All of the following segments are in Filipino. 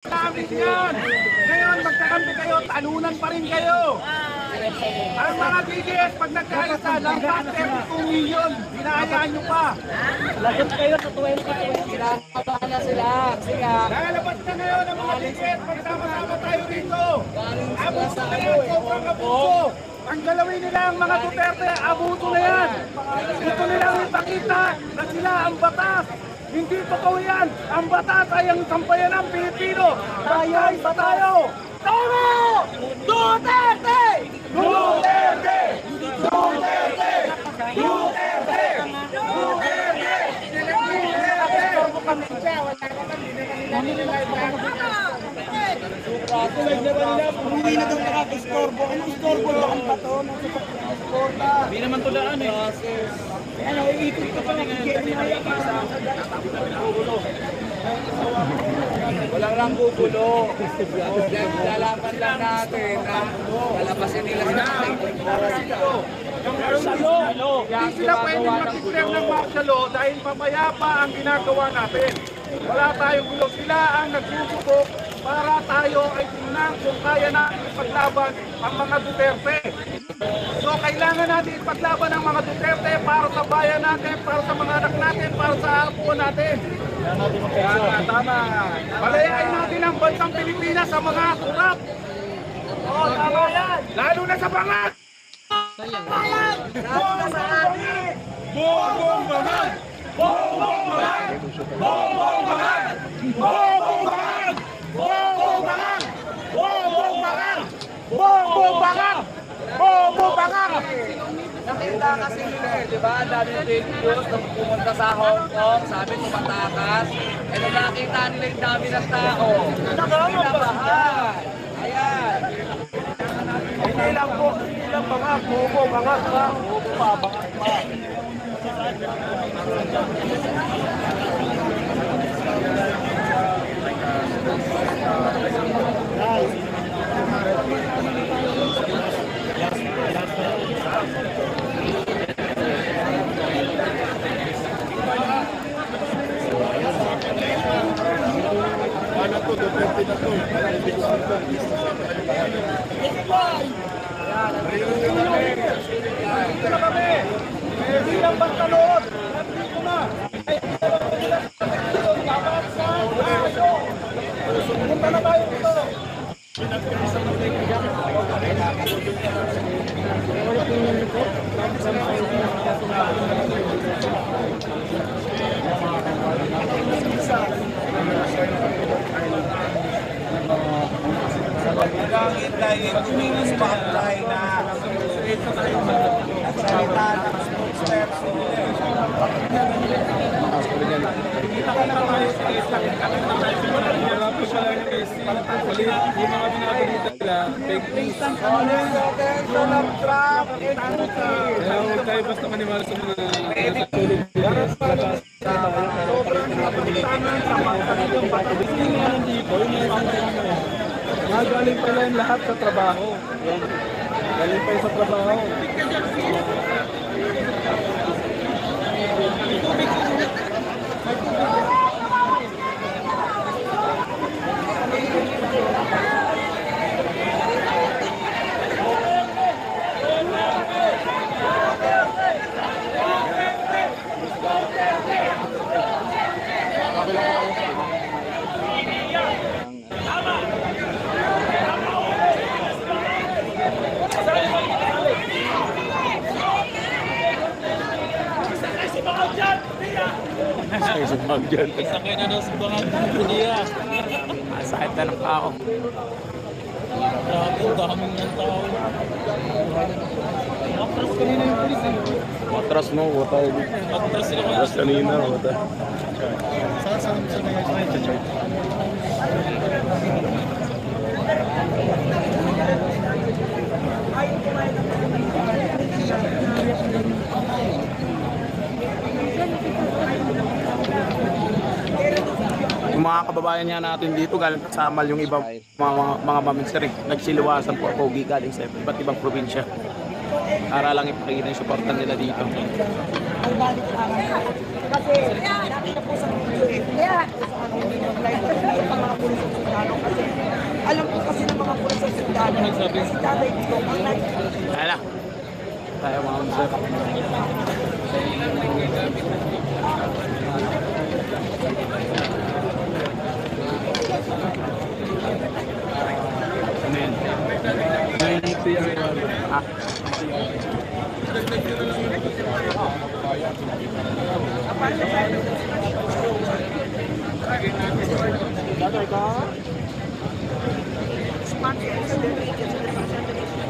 Namin yan! Ngayon, magkakampi kayo, talunan pa rin kayo! Ang mga DDS, pag nagkaisa, lampas 32 million, binayaan nyo pa! Lagot kayo sa 2020 sila. Kabala sila. Siya. Lalabas na ngayon ang mga DDS, magsama-sama tayo rito! Abuso na yan, sobrang abuso! Ang galawin nila ang mga Duterte, abuso na yan! Gusto nilang ipakita na sila ang batas! Hindi totoo yan! Ang batas ay ang sambayan ng Pilipino! Tayo! Tayo! Tama! Duterte! Duterte! Duterte! Duterte! Duterte! Umuwi na daw nakakistorbo. Anong istorbo lang ba ito? Hindi naman to daan eh. Ano, iikot ka pa ng Walang lang gugulo. Lalaman lang natin na lalabasin nila Martial law. Hindi sila pwedeng mag-declare ng martial law dahil papayapa ang ginagawa natin. Wala tayong gulo. Sila ang nagsusubok para tayo ay tingnan kung kaya natin ipaglaban ang mga Duterte. So kailangan natin ipaglaban ang mga Duterte para sa bayan natin, para sa mga anak natin, para sa apo natin. Tama. Palayain natin ang bansang Pilipinas sa mga kurap. Oo, tama yan. Lalo na sa bangat. Bongbong bangat! Bongbong bangat! Bongbong bangat! Bongbong bangat! Bongbong bangat! Bongbong bangat! Bongbong bangat! Bongbong bangat! Nakita kasi nila, di ba? Dami ng videos nung pumunta sa Hong Kong, sabi tumatakas. E nung nakita nila yung dami ng tao, kinabahan. Ayan. Hindi lang po, hindi lang bangat, bobo, bangat pa. Bobo pa, bangat pa. Ano to, Duterte na to. Nandito na kami. Bilang Bantalon. Nandito na. Punta na tayo dito. Pagkakit dahil tuminis pa ang lahi na salita ng spokesperson. Kita ka na tayo sa isa. Wala po siya lang yung AC. Yung mga binabalita nila, fake news. Calling attention of Trump and Putin. Kaya huwag tayo basta maniwala sa mga Sobrang napagtangan sa mga galing pala yung lahat sa trabaho. Galing pa sa trabaho. Sa bag dyan. Sakay na daw sa bangat ng niya. Sakit na ng tao. Grabe, daming ng tao. Matras kanina yung pulis eh. Matras mo, wata. Matras sila mga. Matras kanina, wata. Saan nangyayari? Yung mga kababayan niya natin dito, galing sa Samal yung ibang mga maminsari. Nagsiluwasan po ako galing sa iba't ibang probinsya. Para lang ipakita yung supportan nila dito. Kasi nakita po sa video eh. Kaya sa mga pulis sa sundalo kasi alam po kasi ng mga pulis sa sundalo si Tatay Digong ang Ayan na. Tayo mga sir. Amen. Ah.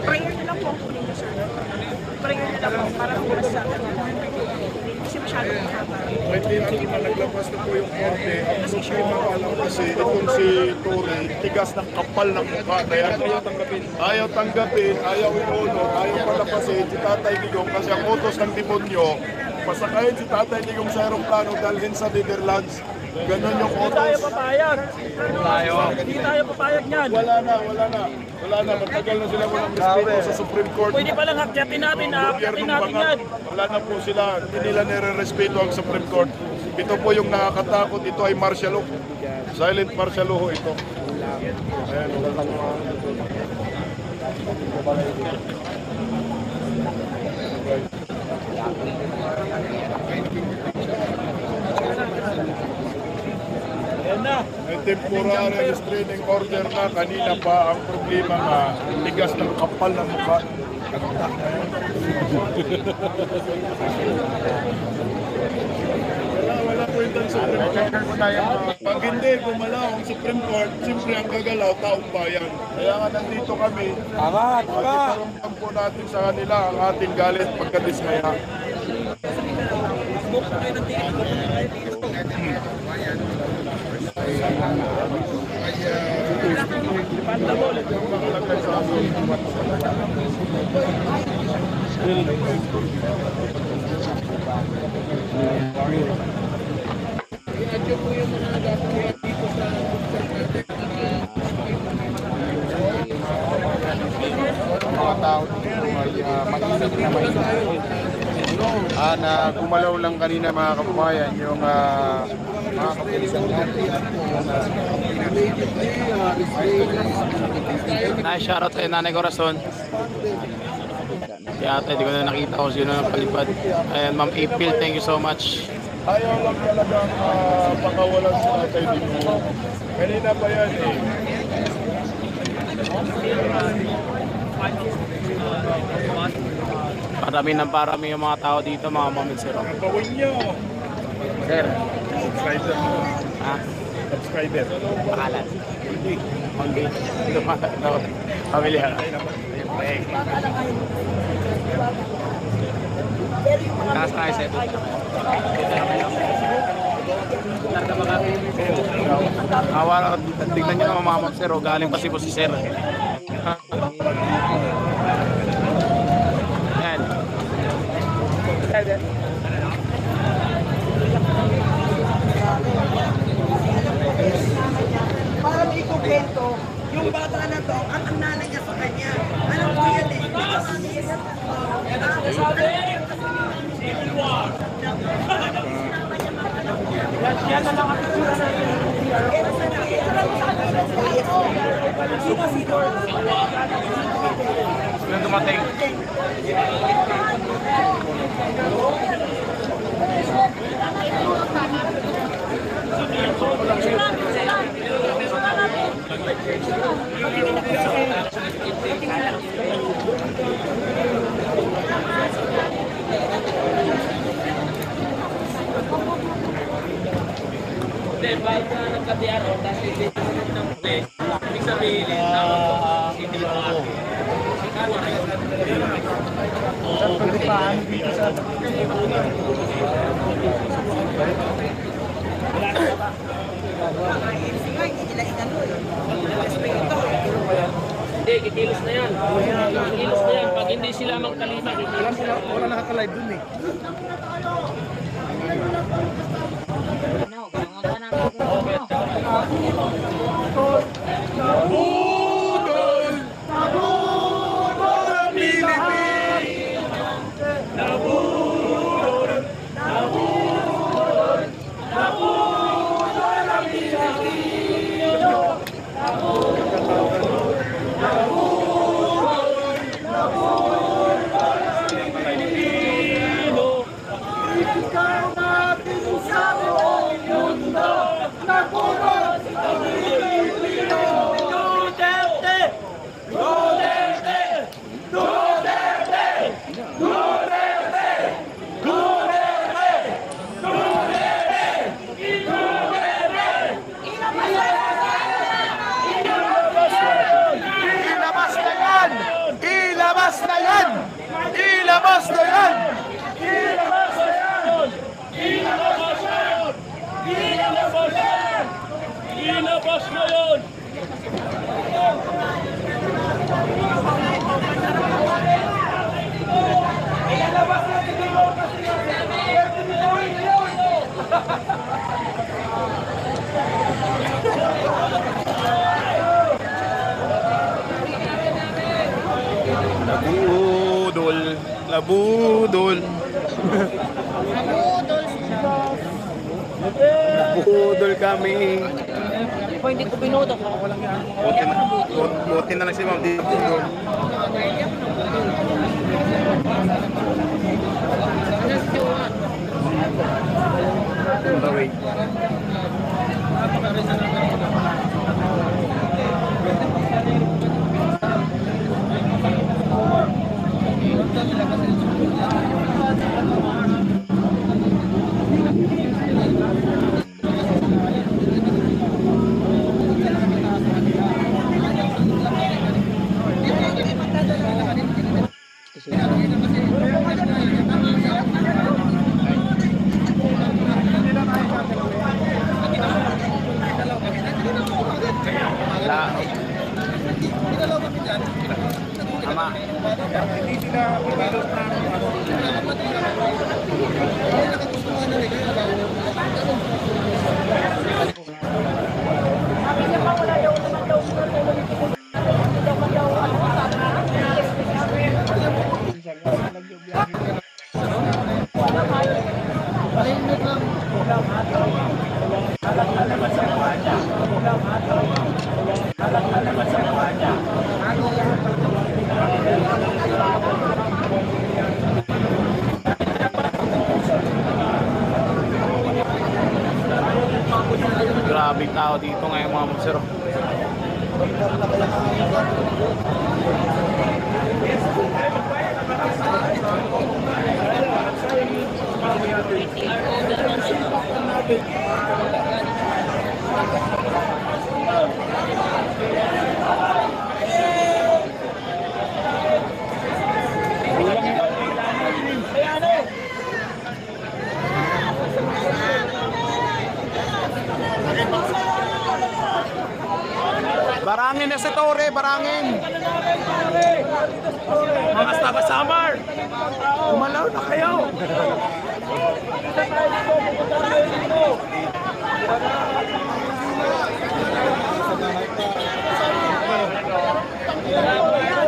prayer na lang po ang kunin niyo, sir. Prayer na lang po para po sa kasi masyado mahaba. May tinatong na naglabas na po yung korte. Ang problema pa lang kasi itong si Tore, tigas ng kapal ng mukha. Kaya ayaw tanggapin, ayaw iulo, ayaw palapasin si Tatay Digong kasi ang utos ng demonyo, pasakayin si Tatay Digong sa aeroplano dalhin sa Netherlands. Ganon yung utos. Hindi tayo papayag. Hindi tayo papayag niyan. Wala na. Matagal na sila walang respeto sa Supreme Court. Pwede palang hakyatin natin, hakyatin natin yan. Wala na po sila, hindi nila nire-respeto ang Supreme Court. Ito po yung nakakatakot, ito ay martial law. Silent martial law ito. Ayan. May temporary restraining order na kanina pa. Ang problema nga, tigas ng kapal ng mukha. Wala po yung Supreme Court. Pag hindi gumalaw ang Supreme Court, siyempre ang gagalaw, taong bayan. Kaya nga nandito kami. Iparamdam po natin sa kanila ang ating galit pagkadismaya. Mga tao mainit na mainit. Na gumalaw lang kanina mga kababayan yung mga kapulisan natin. Nice shoutout kay Nanay Corazon. Si ate, di ko na nakita kung sino ang palipad. Ayan, Ma'am April, thank you so much. Ayaw lang talagang pakawalan sa Tatay Digong. Kanina pa yan eh. Parami yung mga tao dito, mga mamitsero. Ang bawin niyo. Sir, Subscriber. ha? Subscriber. Pangalan? Manggi. Pamilya. Taas tayo, sir. Awa, tignan nyo naman mga mamitsero. Galing pa si Sir. Yan. Para may kukwento, yung bata na to, ang nanay niya sa kanya. Alam ko yan eh. Yan na lang ang itsura na Sino dumating? Hindi, bago na nagkatiyan o, tapos hindi ng muli, ibig sabihin, hindi mo Hindi, kikilos na yan. Kikilos na yan. Pag hindi sila magkalima, kikilos na. Wala nakaka-live dun eh. Labudol. Labudol. Labudol kami. Hindi ko pinuto. Buti na lang si Ma'am dito. Wait. Tama. Grabe tao dito ngayon mga magsero. Barangin na si Tore, barangin. Mga taga-Samar, umalaw na kayo.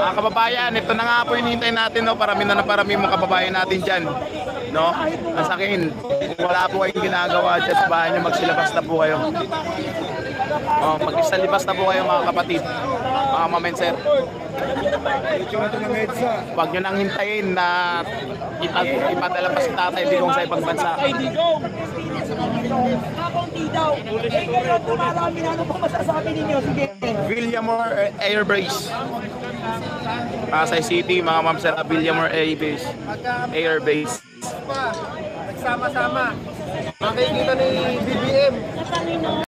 Mga kababayan, ito na nga po hinihintay natin, no? Parami na parami mga kababayan natin dyan, no? Ang sakin, kung wala po kayong ginagawa dyan sa bahay nyo, magsilabas na po kayo. Mag-isalibas na po kayo mga kapatid, mga mamenser. Huwag nyo nang hintayin na ipadala pa si Tatay Digong sa ibang bansa. Villamor Air Base, Pasay City, mga mamser, Villamor Air Base. Nagsama-sama. Makikita ni BBM.